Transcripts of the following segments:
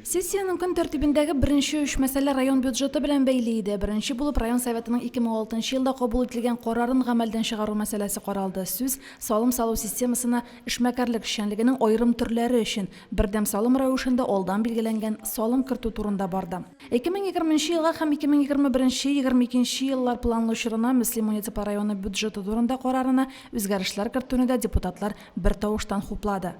Сессияның күн тәртибендәге беренче үч мәсьәлә район бюджеты белән бәйле иде. Беренче булып район советының 2006 елда кабул ителгән карарын гамәлдән чыгару мәсьәләсе каралды. Сүз салым салу системасына эшмәкәрлек эшчәнлегенең аерым төрләре өчен бердәм салым рәвешендә алдан билгеләнгән салым кертү турында барды. 2020 елга һәм 2021-22 еллар планлаучырына Мөслим муниципаль районы бюджеты турында карарына үзгәрешләр кертүне дә депутатлар бер тавыштан хуплады.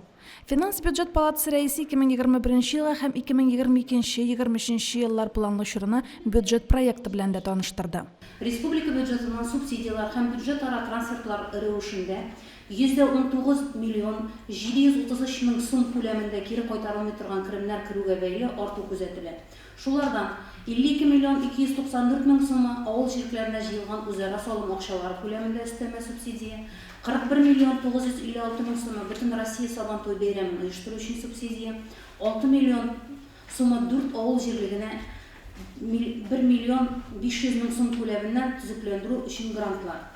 Финанс бюджет палатасы рәисе 2021 елга һәм 2022-23 еллар планлаучырына бюджет проекты белән дә таныштырды. Республика бюджетынан субсидиялар һәм бюджет-ара трансфертлар рәвешендә 119 миллион 733 мең сум күләмендә кире кайтарылмый торган керемнәр керүгә бәйле арту күзәтелә. Шулардан 52 миллион 294 мең сумы авыл җирлекләренә җыелган үзара салым акчалары күләмендә өстәмә субсидия, 41 миллион 956 мең сумы бөтен Россия Сабантуй бәйрәмен оештыру өчен субсидия, 6 миллион сумы 4 авыл җирлегенә 1 миллион 500 мең сум күләмендә төзекләндерү өчен грантлар.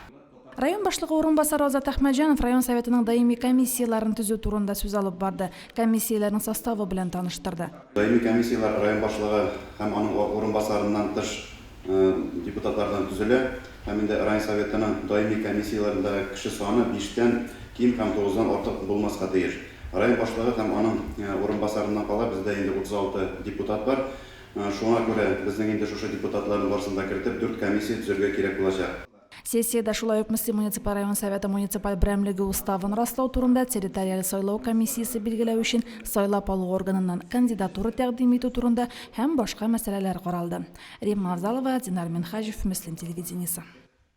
Район башлыгы урынбасары Азат Әхмәтҗанов район советының даими комиссияларын төзү турында сүз алып барды. Комиссияләрнең составы белән таныштырды. Даими комиссиялар район башлыгы һәм аның урынбасарыннан тыш депутатлардан төзелә. Һәм инде район советының даими комиссияларында кеше саны 5тән ким һәм 9дан артык булмаска тиеш. Район башлыгы һәм аның урынбасарыннан кала бездә инде 36 депутат бар. Шуңа күрә безнең инде шушы депутатларның барысында кертеп 4 комиссия төзергә кирәк булачак. Сессияда шулай ук Мөслим муниципаль район советы муниципаль берәмлеге уставын раслау турында территориаль сайлау комиссиясе билгеләү өчен сайлап алу органыннан кандидатура тәкъдим итү турында һәм башка мәсьәләләр каралды. Римма Авзалова, Динар Минхаҗев, Мөслим телевидениесе.